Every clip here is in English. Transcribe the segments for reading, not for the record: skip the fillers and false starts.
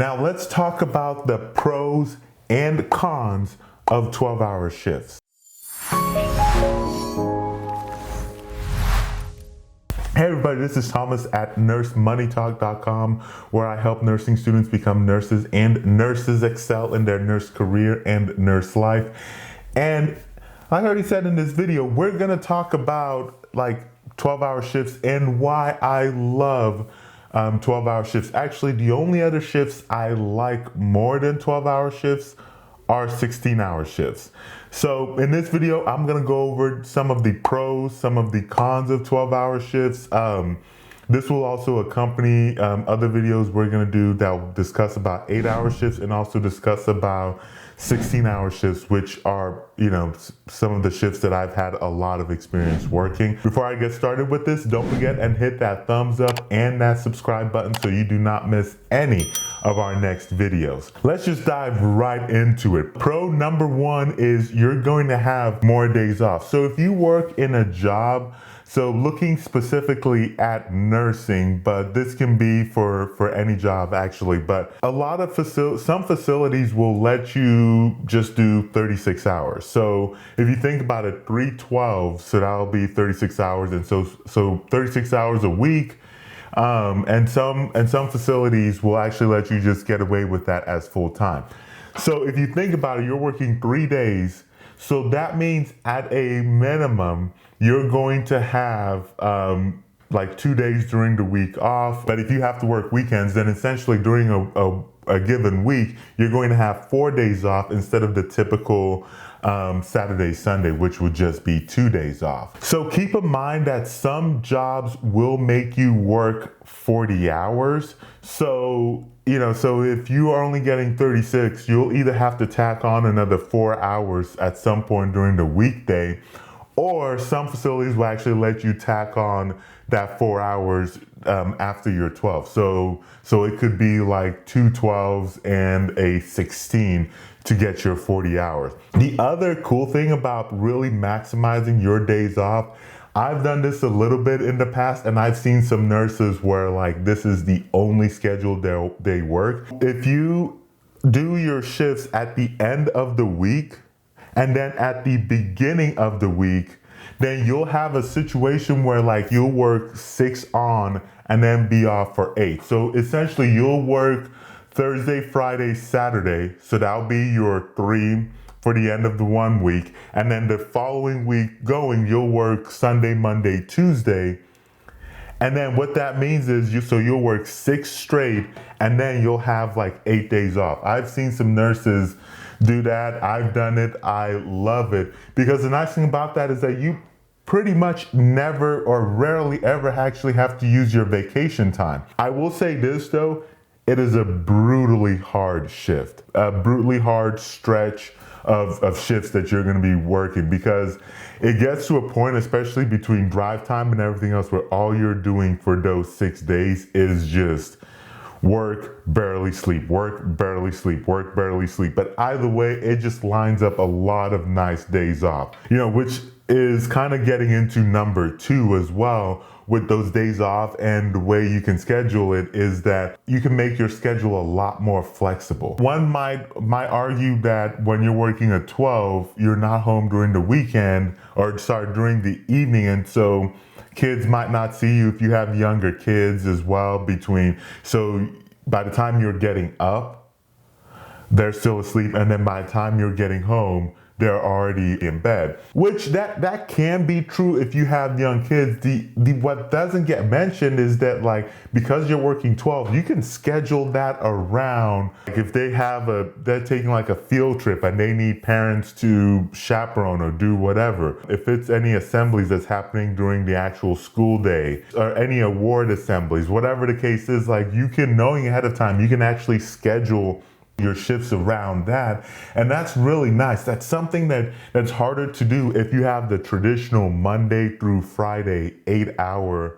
Now let's talk about the pros and cons of 12-hour shifts. Hey everybody, this is Thomas at nursemoneytalk.com, where I help nursing students become nurses and nurses excel in their nurse career and nurse life. And like I already said in this video, we're gonna talk about like 12-hour shifts and why I love 12-hour shifts. Actually, the only other shifts I like more than 12-hour shifts are 16-hour shifts. So in this video, I'm gonna go over some of the pros, some of the cons of 12-hour shifts. This will also accompany other videos we're gonna do that will discuss about 8-hour shifts and also discuss about 16-hour shifts, which are, some of the shifts that I've had a lot of experience working. Before I get started with this, don't forget and hit that thumbs up and that subscribe button so you do not miss any of our next videos. Let's just dive right into it. Pro number one is you're going to have more days off. So if you work in a job, so looking specifically at nursing, but this can be for any job actually, but a lot of some facilities will let you just do 36 hours. So if you think about it, 3/12, so that'll be 36 hours. And so 36 hours a week. And some facilities will actually let you just get away with that as full time. So if you think about it, you're working 3 days. So that means at a minimum, you're going to have like 2 days during the week off. But if you have to work weekends, then essentially during a given week, you're going to have 4 days off instead of the typical Saturday, Sunday, which would just be 2 days off. So keep in mind that some jobs will make you work 40 hours. So if you are only getting 36, you'll either have to tack on another 4 hours at some point during the weekday, or some facilities will actually let you tack on that 4 hours after your 12. So it could be like 2 12s and a 16 to get your 40 hours. The other cool thing about really maximizing your days off, I've done this a little bit in the past, and I've seen some nurses where like this is the only schedule they work. If you do your shifts at the end of the week and then at the beginning of the week, then you'll have a situation where like you'll work 6 on and then be off for 8. So essentially you'll work Thursday, Friday, Saturday. So that'll be your 3 for the end of the 1 week. And then the following week going, you'll work Sunday, Monday, Tuesday. And then what that means is you'll work 6 straight and then you'll have like 8 days off. I've seen some nurses do that. I've done it. I love it, because the nice thing about that is that you pretty much never or rarely ever actually have to use your vacation time. I will say this though, it is a brutally hard shift, a brutally hard stretch of shifts that you're going to be working, because it gets to a point, especially between drive time and everything else, where all you're doing for those 6 days is just work, barely sleep, work, barely sleep, work, barely sleep. But either way, it just lines up a lot of nice days off, which is kind of getting into number 2 as well. With those days off and the way you can schedule it is that you can make your schedule a lot more flexible. One might argue that when you're working a 12, you're not home during the weekend, or during the evening, and so kids might not see you if you have younger kids as well so by the time you're getting up, they're still asleep, and then by the time you're getting home, they're already in bed, which that can be true if you have young kids. What doesn't get mentioned is that like, because you're working 12, you can schedule that around, like if they're taking like a field trip and they need parents to chaperone or do whatever. If it's any assemblies that's happening during the actual school day, or any award assemblies, whatever the case is, like you can, knowing ahead of time, you can actually schedule your shifts around that, and that's really nice. That's something that's harder to do if you have the traditional Monday through Friday 8-hour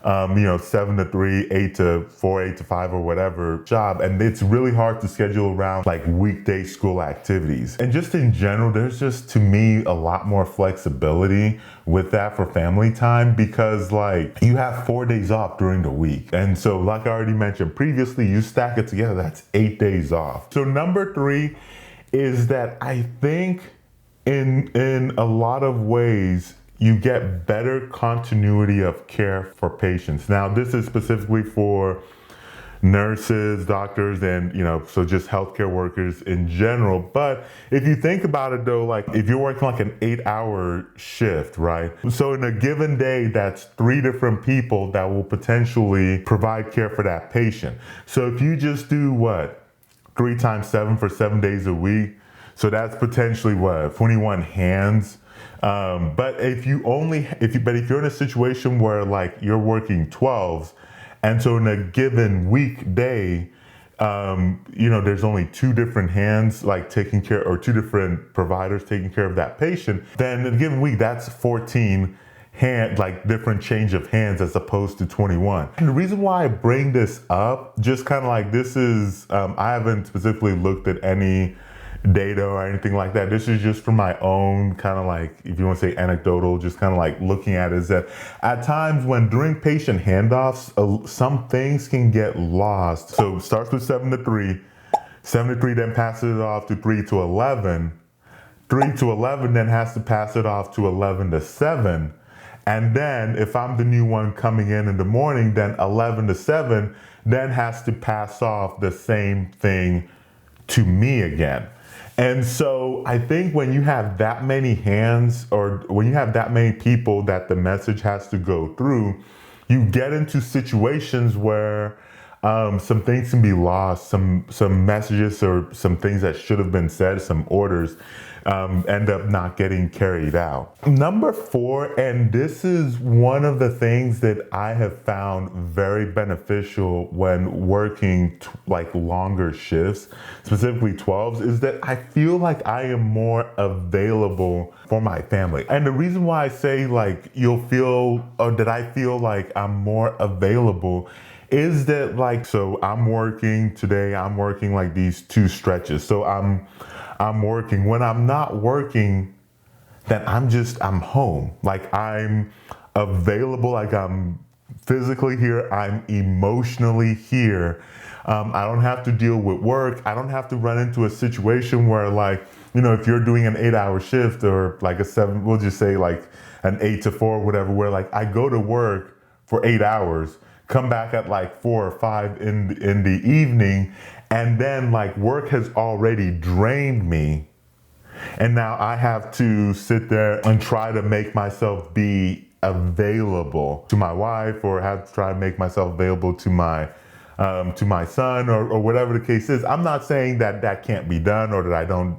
7 to 3, 8 to 4, 8 to 5 or whatever job. And it's really hard to schedule around like weekday school activities. And just in general, there's just, to me, a lot more flexibility with that for family time, because like you have 4 days off during the week. And so like I already mentioned previously, you stack it together, that's 8 days off. So number 3 is that I think in a lot of ways, you get better continuity of care for patients. Now, this is specifically for nurses, doctors, and, so just healthcare workers in general. But if you think about it though, like if you're working like an 8-hour shift, right? So in a given day, that's 3 different people that will potentially provide care for that patient. So if you just do 3 times 7 for 7 days a week, so that's potentially 21 hands. But if you're in a situation where like you're working 12s, and so in a given weekday, there's only 2 different hands like taking care, or 2 different providers taking care of that patient, then in a given week, that's 14 different change of hands as opposed to 21. And the reason why I bring this up, just kind of like this is, I haven't specifically looked at any data or anything like that. This is just from my own kind of like, if you want to say anecdotal, just kind of like looking at it, is that at times when during patient handoffs, some things can get lost. So it starts with 7 to 3, 7 to 3 then passes it off to 3 to 11, 3 to 11 then has to pass it off to 11 to 7. And then if I'm the new one coming in the morning, then 11 to 7 then has to pass off the same thing to me again. And so I think when you have that many hands, or when you have that many people that the message has to go through, you get into situations where some things can be lost, some messages or some things that should have been said, some orders end up not getting carried out. Number 4, and this is one of the things that I have found very beneficial when working like longer shifts, specifically 12s, is that I feel like I am more available for my family. And the reason why I say like that I feel like I'm more available is that like, so I'm working like these 2 stretches. So I'm working. When I'm not working, then I'm home. Like I'm available, like I'm physically here, I'm emotionally here. I don't have to deal with work. I don't have to run into a situation where like, if you're doing an 8-hour shift or like we'll just say like an 8 to 4, whatever, where like I go to work for 8 hours, come back at like 4 or 5 in the evening, and then like work has already drained me. And now I have to sit there and try to make myself be available to my wife, or have to try to make myself available to my son, or whatever the case is. I'm not saying that can't be done, or that I don't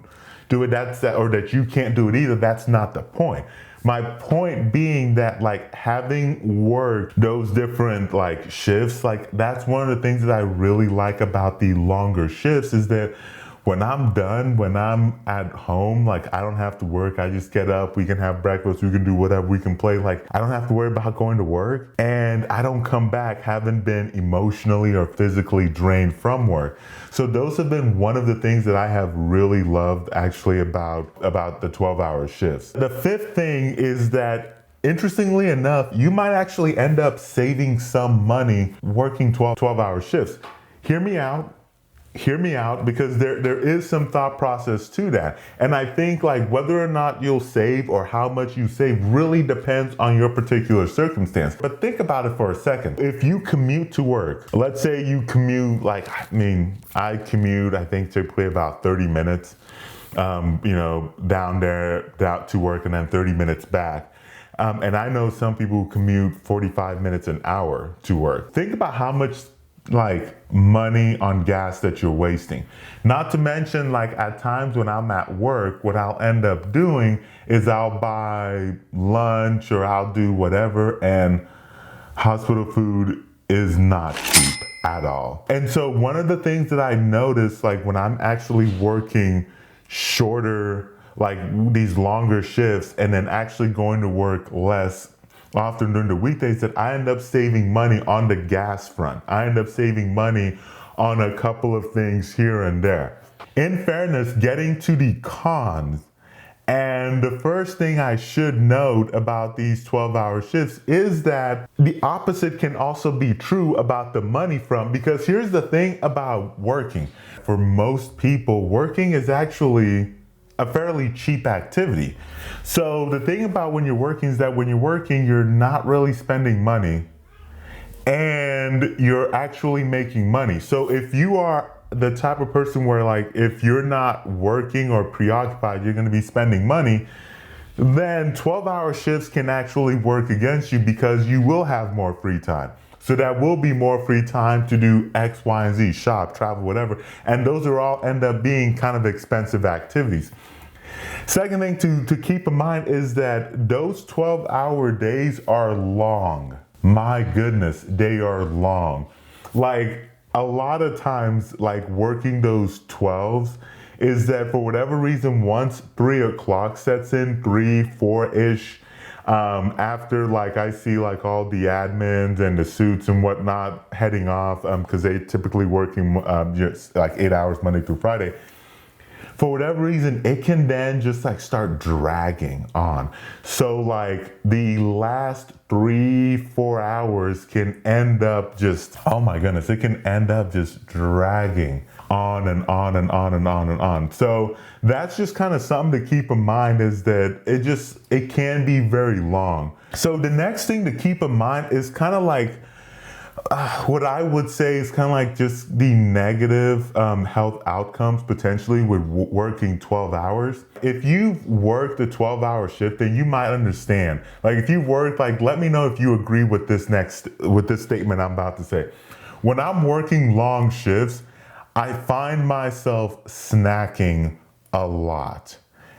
do it, or that you can't do it either. That's not the point. My point being that like having worked those different like shifts, like that's one of the things that I really like about the longer shifts, is that when I'm done, when I'm at home, like I don't have to work. I just get up, we can have breakfast, we can do whatever, we can play. Like I don't have to worry about going to work, and I don't come back having been emotionally or physically drained from work. So those have been one of the things that I have really loved actually about the 12-hour shifts. The 5th thing is that, interestingly enough, you might actually end up saving some money working 12-hour shifts. Hear me out, because there is some thought process to that. And I think like whether or not you'll save or how much you save really depends on your particular circumstance. But think about it for a second. If you commute to work, let's say you commute, I commute, I think typically about 30 minutes, down to work, and then 30 minutes back. And I know some people who commute 45 minutes, an hour to work. Think about how much like money on gas that you're wasting. Not to mention, like at times when I'm at work, what I'll end up doing is I'll buy lunch or I'll do whatever, and hospital food is not cheap at all. And so one of the things that I notice, like when I'm actually working shorter, like these longer shifts, and then actually going to work less often during the weekdays, that I end up saving money on the gas front. I end up saving money on a couple of things here and there. In fairness, getting to the cons, and the first thing I should note about these 12-hour shifts is that the opposite can also be true about the money front, because here's the thing about working. For most people, working is actually a fairly cheap activity. So the thing about when you're working is that when you're working, you're not really spending money and you're actually making money. So if you are the type of person where, like, if you're not working or preoccupied, you're going to be spending money, then 12-hour shifts can actually work against you, because you will have more free time. So that will be more free time to do X, Y, and Z, shop, travel, whatever. And those are all end up being kind of expensive activities. Second thing to keep in mind is that those 12-hour days are long. My goodness, they are long. Like, a lot of times, like, working those 12s is that for whatever reason, once 3 o'clock sets in, 3, 4-ish, after, like, I see, like, all the admins and the suits and whatnot heading off, because they typically working just like 8 hours Monday through Friday. For whatever reason, it can then just, like, start dragging on. So, like, the last 3-4 hours can end up just, oh my goodness, it can end up just dragging on and on and on and on and on. So that's just kind of something to keep in mind, is that it can be very long. So the next thing to keep in mind is kind of like, what I would say is kind of like just the negative health outcomes potentially with working 12 hours. If you've worked a 12-hour shift, then you might understand. Like, if you worked, like, let me know if you agree with this statement I'm about to say. When I'm working long shifts, I find myself snacking a lot.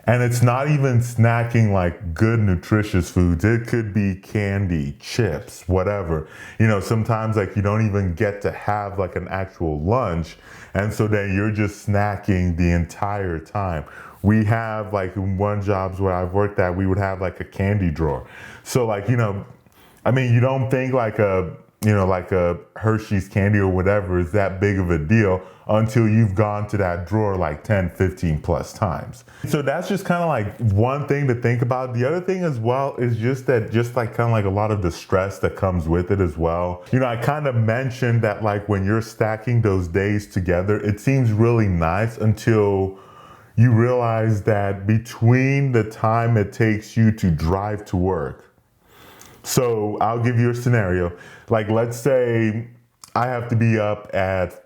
And it's not even snacking like good, nutritious foods. It could be candy, chips, whatever. You know, sometimes, like, you don't even get to have, like, an actual lunch. And so then you're just snacking the entire time. We have, like, in one jobs where I've worked at, we would have, like, a candy drawer. So, like, you know, I mean, you don't think like a Hershey's candy or whatever is that big of a deal until you've gone to that drawer like 10, 15 plus times. So that's just kind of like one thing to think about. The other thing as well is just like kind of like a lot of the stress that comes with it as well. You know, I kind of mentioned that, like, when you're stacking those days together, it seems really nice until you realize that between the time it takes you to drive to work. So I'll give you a scenario. Like, let's say I have to be up at,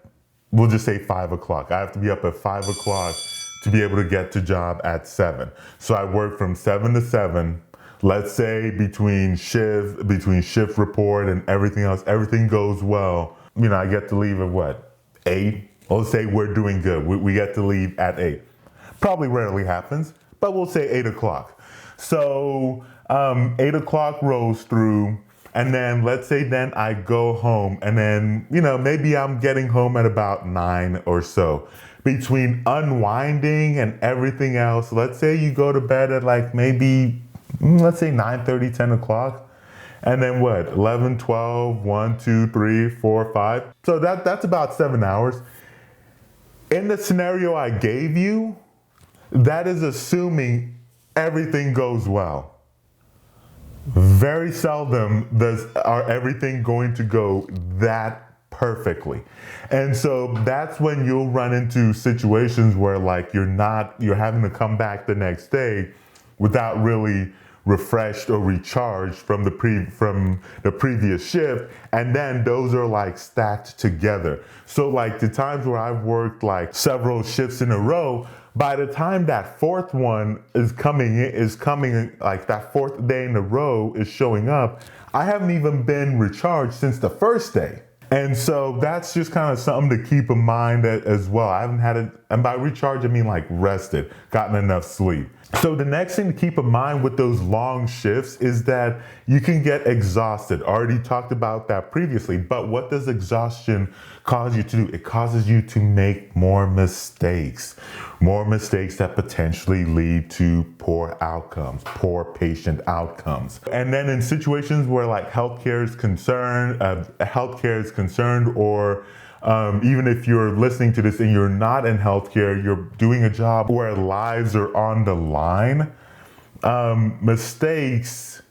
we'll just say 5 o'clock. I have to be up at 5 o'clock to be able to get to job at 7. So I work from 7 to 7. Let's say between shift report and everything else, everything goes well. You know, I get to leave at what, 8? Let's say we're doing good. We get to leave at 8. Probably rarely happens, but we'll say 8 o'clock. So 8 o'clock rolls through, and then let's say then I go home, and then, you know, maybe I'm getting home at about 9 or so. Between unwinding and everything else, let's say you go to bed at like maybe, let's say 9:30, 10 o'clock. And then what, 11, 12, 1, 2, 3, 4, 5. So that's about 7 hours. In the scenario I gave you, that is assuming everything goes well. Very seldom are everything going to go that perfectly. And so that's when you'll run into situations where, like, you're having to come back the next day without really refreshed or recharged from the previous shift, and then those are like stacked together. So like the times where I've worked like several shifts in a row, by the time that fourth one is coming, like that fourth day in a row is showing up, I haven't even been recharged since the first day. And so that's just kind of something to keep in mind as well. I haven't had it, and by recharge I mean like rested, gotten enough sleep. So the next thing to keep in mind with those long shifts is that you can get exhausted. Already talked about that previously, but what does exhaustion cause you to do? It causes you to make more mistakes. more mistakes that potentially lead to poor outcomes, poor patient outcomes. And then in situations where like healthcare is concerned, or even if you're listening to this and you're not in healthcare, you're doing a job where lives are on the line, mistakes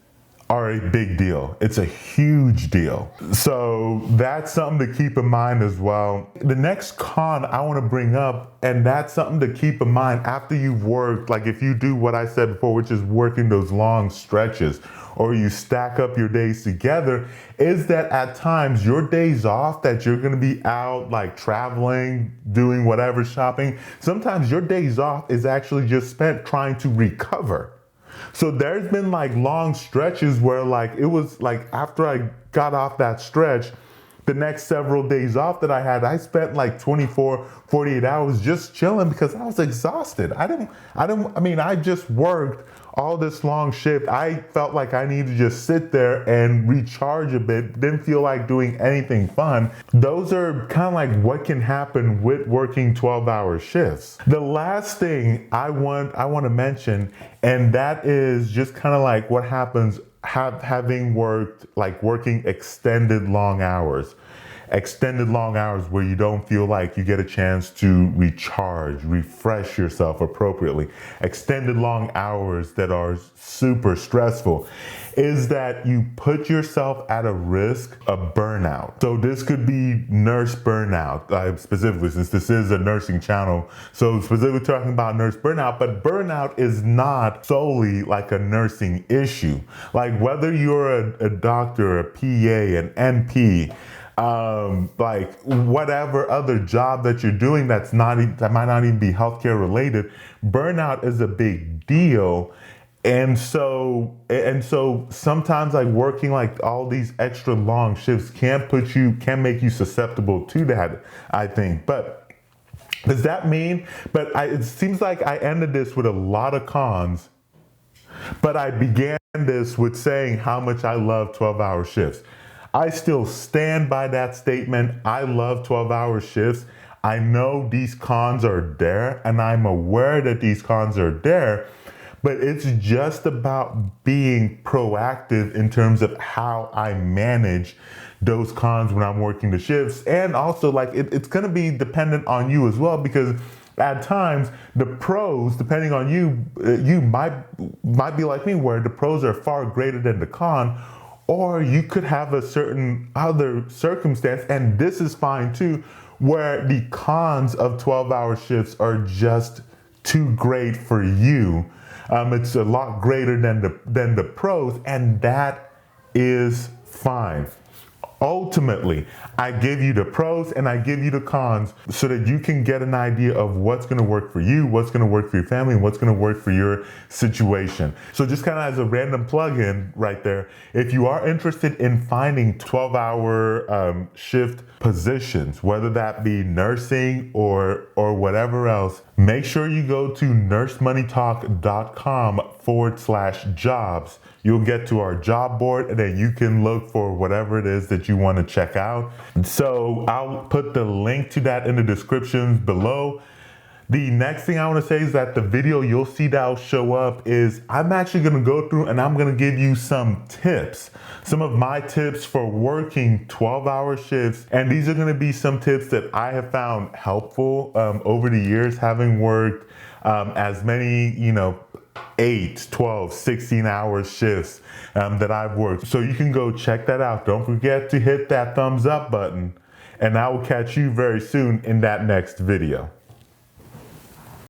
are a big deal. It's a huge deal. So that's something to keep in mind as well. The next con I want to bring up, and that's something to keep in mind after you've worked, like if you do what I said before, which is working those long stretches, or you stack up your days together, is that at times your days off that you're going to be out like traveling, doing whatever, shopping, sometimes your days off is actually just spent trying to recover. So there's been like long stretches where like it was like after I got off that stretch, the next several days off that I had, I spent like 24, 48 hours just chilling because I was exhausted. I just worked all this long shift. I felt like I needed to just sit there and recharge a bit. Didn't feel like doing anything fun. Those are kind of like what can happen with working 12-hour shifts. The last thing I want to mention, and that is just kind of like what happens having working extended long hours where you don't feel like you get a chance to recharge, refresh yourself appropriately. Extended long hours that are super stressful is that you put yourself at a risk of burnout. So this could be nurse burnout, specifically, since this is a nursing channel. So specifically talking about nurse burnout, but burnout is not solely like a nursing issue. Like whether you're a doctor, a PA, an NP, like whatever other job that you're doing that might not even be healthcare related, burnout is a big deal. And so sometimes like working like all these extra long shifts can make you susceptible to that, I think. But does that mean, it seems like I ended this with a lot of cons, but I began this with saying how much I love 12-hour shifts. I still stand by that statement. I love 12-hour shifts. I know these cons are there, and I'm aware that these cons are there, but it's just about being proactive in terms of how I manage those cons when I'm working the shifts. And also like it's gonna be dependent on you as well, because at times the pros, depending on you, you might be like me where the pros are far greater than the con, or you could have a certain other circumstance, and this is fine too, where the cons of 12-hour shifts are just too great for you. It's a lot greater than the pros, and that is fine. Ultimately, I give you the pros and I give you the cons so that you can get an idea of what's going to work for you, what's going to work for your family, and what's going to work for your situation. So just kind of as a random plug-in right there, if you are interested in finding 12-hour shift positions, whether that be nursing or whatever else, make sure you go to nursemoneytalk.com/jobs. You'll get to our job board, and then you can look for whatever it is that you want to check out. So I'll put the link to that in the description below. The next thing I want to say is that the video you'll see that'll show up is I'm actually going to go through and I'm going to give you some tips, some of my tips for working 12-hour shifts. And these are going to be some tips that I have found helpful over the years, having worked as many, 8, 12, 16-hour shifts that I've worked. So you can go check that out. Don't forget to hit that thumbs up button, and I will catch you very soon in that next video.